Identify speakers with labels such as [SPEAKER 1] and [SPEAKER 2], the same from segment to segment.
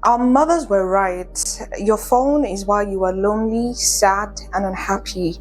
[SPEAKER 1] Our mothers were right. Your phone is while you are lonely, sad, and unhappy.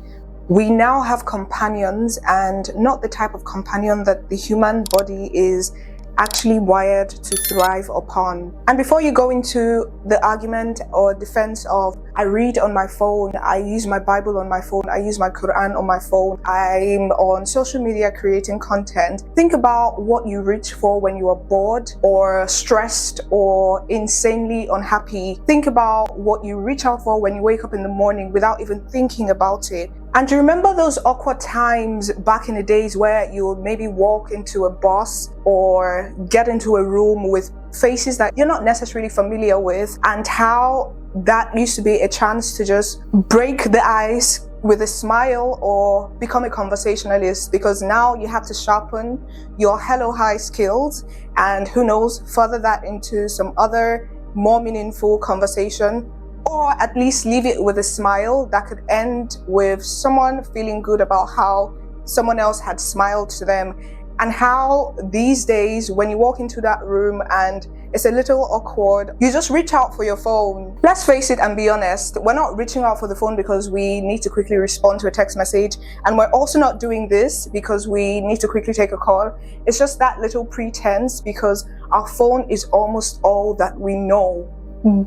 [SPEAKER 1] We now have companions, and not the type of companion that the human body is actually wired to thrive upon. And before you go into the argument or defense of, I read on my phone, I use my Bible on my phone, I use my Quran on my phone, I'm on social media creating content, think about what you reach for when you are bored or stressed or insanely unhappy. Think about what you reach out for when you wake up in the morning without even thinking about it. And do you remember those awkward times back in the days where you would maybe walk into a bus or get into a room with faces that you're not necessarily familiar with, and how that used to be a chance to just break the ice with a smile or become a conversationalist, because now you have to sharpen your hello hi skills and who knows, further that into some other more meaningful conversation, or at least leave it with a smile that could end with someone feeling good about how someone else had smiled to them. And how these days, when you walk into that room and it's a little awkward, you just reach out for your phone. Let's face it and be honest, we're not reaching out for the phone because we need to quickly respond to a text message, and we're also not doing this because we need to quickly take a call. It's just that little pretense because our phone is almost all that we know.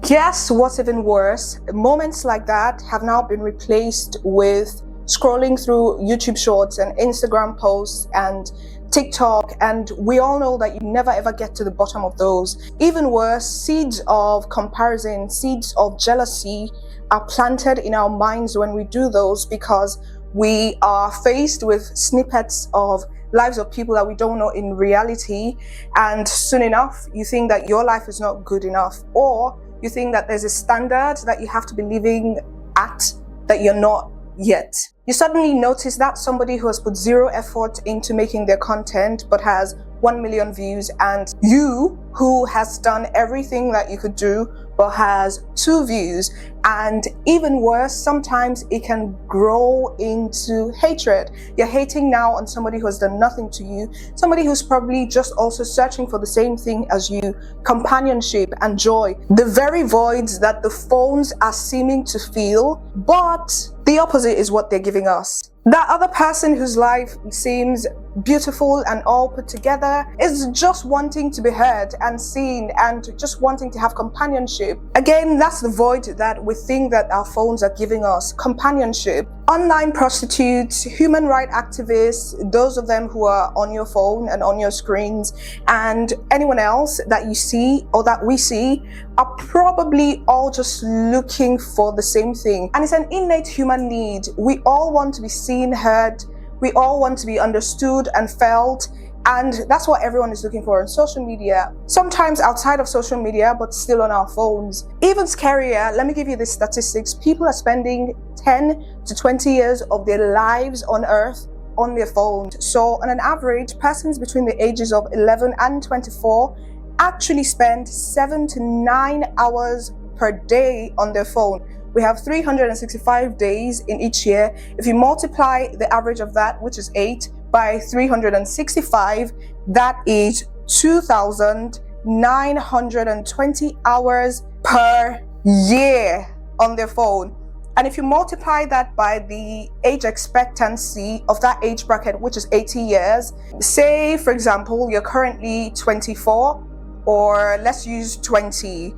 [SPEAKER 1] Guess what's even worse? Moments like that have now been replaced with scrolling through YouTube shorts and Instagram posts and TikTok, and we all know that you never ever get to the bottom of those. Even worse, seeds of comparison, seeds of jealousy are planted in our minds when we do those, because we are faced with snippets of lives of people that we don't know in reality, and soon enough you think that your life is not good enough, or you think that there's a standard that you have to be living at that you're not yet. You suddenly notice that somebody who has put zero effort into making their content but has 1 million views, and you who has done everything that you could do but has 2 views. And even worse, sometimes it can grow into hatred. You're hating now on somebody who has done nothing to you, somebody who's probably just also searching for the same thing as you, companionship and joy, the very voids that the phones are seeming to fill, but the opposite is what they're giving us. That other person whose life seems beautiful and all put together is just wanting to be heard and seen and just wanting to have companionship. Again, that's the void that we think that our phones are giving us, companionship. Online prostitutes, human rights activists, those of them who are on your phone and on your screens, and anyone else that you see or that we see are probably all just looking for the same thing. And it's an innate human need. We all want to be seen, heard. We all want to be understood and felt. And that's what everyone is looking for on social media. Sometimes outside of social media, but still on our phones. Even scarier, let me give you the statistics. People are spending 10 to 20 years of their lives on Earth on their phones. So on an average, persons between the ages of 11 and 24 actually spend 7 to 9 hours per day on their phone. We have 365 days in each year. If you multiply the average of that, which is 8, by 365, that is 2,920 hours per year on their phone. And if you multiply that by the age expectancy of that age bracket, which is 80 years, say, for example, you're currently 24, or let's use 20.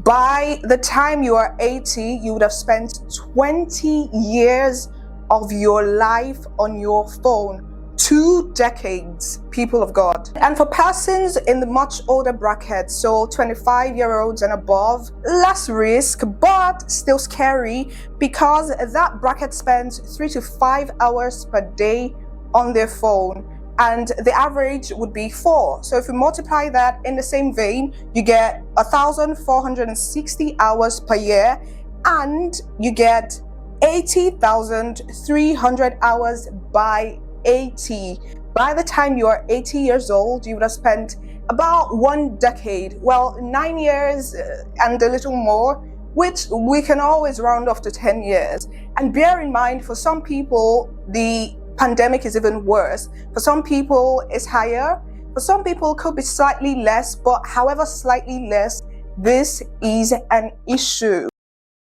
[SPEAKER 1] By the time you are 80, you would have spent 20 years of your life on your phone. 2 decades, people of God. And for persons in the much older bracket, so 25-year-olds and above, less risk, but still scary, because that bracket spends 3 to 5 hours per day on their phone, and the average would be 4. So if you multiply that in the same vein, you get 1,460 hours per year, and you get 80,300 hours by 80. By the time you are 80 years old, you would have spent about 1 decade, well, 9 years and a little more, which we can always round off to 10 years. And bear in mind, for some people, the pandemic is even worse. For some people, it's higher. For some people, it could be slightly less, but however slightly less, this is an issue.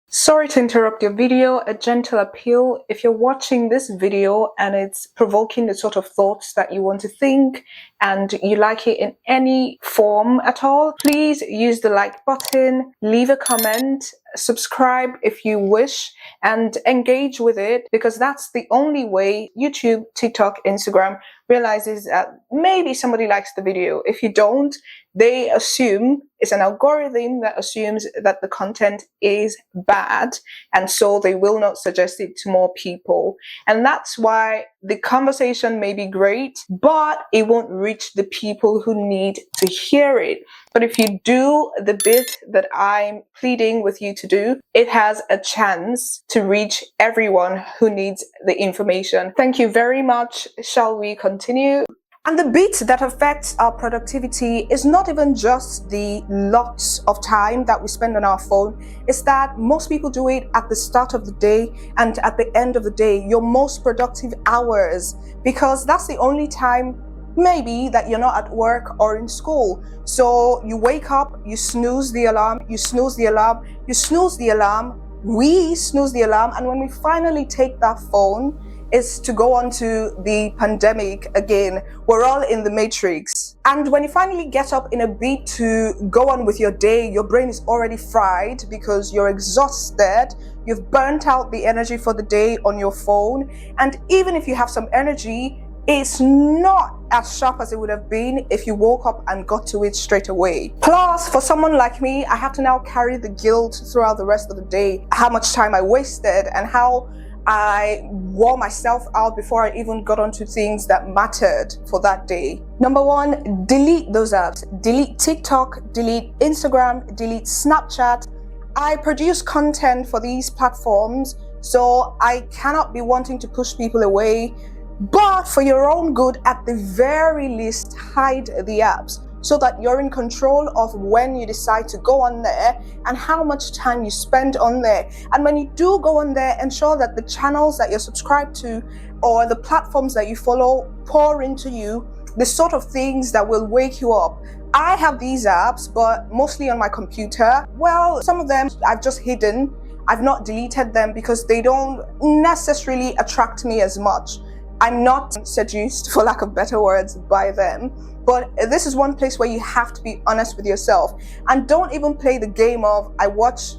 [SPEAKER 1] Sorry to interrupt your video. A gentle appeal. If you're watching this video and it's provoking the sort of thoughts that you want to think and you like it in any form at all, please use the like button, leave a comment, subscribe if you wish, and engage with it, because that's the only way YouTube, TikTok, Instagram realizes that maybe somebody likes the video. If you don't, they assume it's an algorithm that assumes that the content is bad, and so they will not suggest it to more people. And that's why the conversation may be great, but it won't reach the people who need to hear it. But if you do the bit that I'm pleading with you to do, it has a chance to reach everyone who needs the information. Thank you very much. Shall we continue? And the bit that affects our productivity is not even just the lots of time that we spend on our phone. It's that most people do it at the start of the day and at the end of the day, your most productive hours, because that's the only time maybe that you're not at work or in school. So you wake up, you snooze the alarm, you snooze the alarm, you snooze the alarm, we snooze the alarm, and when we finally take that phone, is to go on to the pandemic again. We're all in the matrix. And when you finally get up in a beat to go on with your day, your brain is already fried because you're exhausted. You've burnt out the energy for the day on your phone. And even if you have some energy, it's not as sharp as it would have been if you woke up and got to it straight away. Plus, for someone like me, I have to now carry the guilt throughout the rest of the day, how much time I wasted and how I wore myself out before I even got onto things that mattered for that day. Number one, delete those apps. Delete TikTok, delete Instagram, delete Snapchat. I produce content for these platforms, so I cannot be wanting to push people away. But for your own good, at the very least, hide the apps so that you're in control of when you decide to go on there and how much time you spend on there. And when you do go on there, ensure that the channels that you're subscribed to or the platforms that you follow pour into you the sort of things that will wake you up. I have these apps, but mostly on my computer. Well, some of them I've just hidden. I've not deleted them because they don't necessarily attract me as much. I'm not seduced, for lack of better words, by them. But this is one place where you have to be honest with yourself. And don't even play the game of, I watch,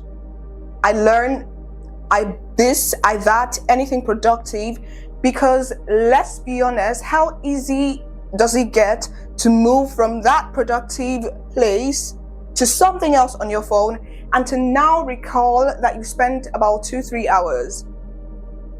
[SPEAKER 1] I learn, I this, I that, anything productive. Because let's be honest, how easy does it get to move from that productive place to something else on your phone and to now recall that you spent about 2-3 hours?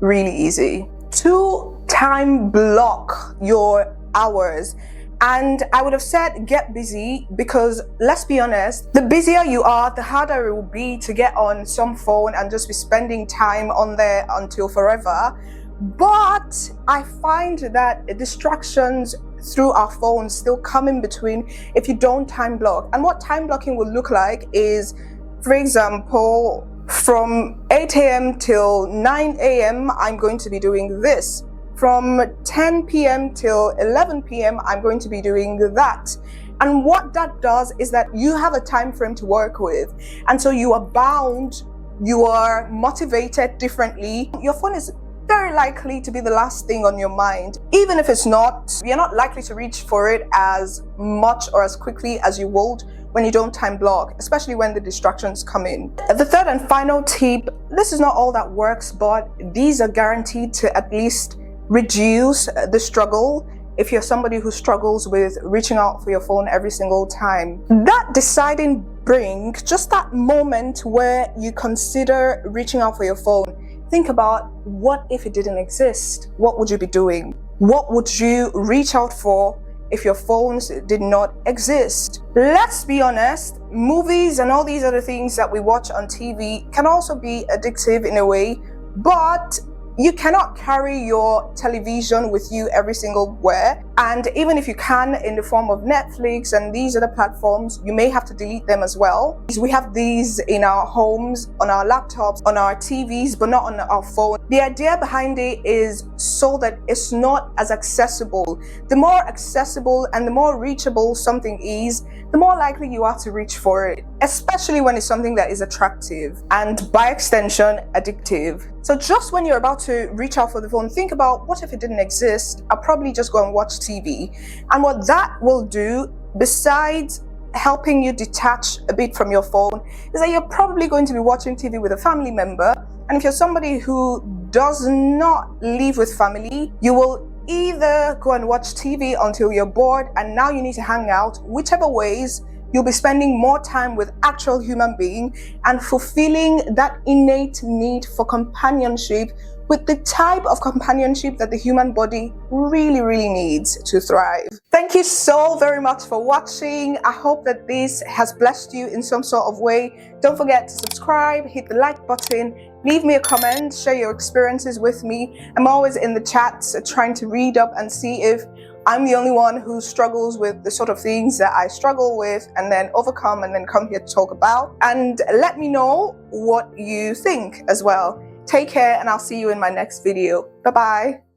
[SPEAKER 1] Really easy. 2, time block your hours. And I would have said get busy, because let's be honest, the busier you are, the harder it will be to get on some phone and just be spending time on there until forever. But I find that distractions through our phones still come in between if you don't time block. And what time blocking will look like is, for example, from 8 a.m. till 9 a.m. I'm going to be doing this. From 10 p.m. till 11 p.m. I'm going to be doing that. And what that does is that you have a time frame to work with. And so you are bound, you are motivated differently. Your phone is very likely to be the last thing on your mind. Even if it's not, you're not likely to reach for it as much or as quickly as you would when you don't time block, especially when the distractions come in. The third and final tip, this is not all that works, but these are guaranteed to at least reduce the struggle if you're somebody who struggles with reaching out for your phone every single time. That deciding brink, just that moment where you consider reaching out for your phone, think about, what if it didn't exist? What would you be doing? What would you reach out for if your phones did not exist? Let's be honest, movies and all these other things that we watch on TV can also be addictive in a way, but you cannot carry your television with you every single where. And even if you can, in the form of Netflix and these other platforms, you may have to delete them as well. We have these in our homes, on our laptops, on our TVs, but not on our phone. The idea behind it is so that it's not as accessible. The more accessible and the more reachable something is, the more likely you are to reach for it, especially when it's something that is attractive and by extension addictive. So just when you're about to reach out for the phone, think about, what if it didn't exist? I'll probably just go and watch TV. And what that will do, besides helping you detach a bit from your phone, is that you're probably going to be watching TV with a family member. And if you're somebody who does not live with family, you will either go and watch TV until you're bored and now you need to hang out. Whichever ways, you'll be spending more time with actual human being and fulfilling that innate need for companionship, with the type of companionship that the human body really needs to thrive. Thank you so very much for watching. I hope that this has blessed you in some sort of way. Don't forget to subscribe, hit the like button, leave me a comment, share your experiences with me. I'm always in the chats trying to read up and see if I'm the only one who struggles with the sort of things that I struggle with and then overcome and then come here to talk about. And let me know what you think as well. Take care, and I'll see you in my next video. Bye-bye.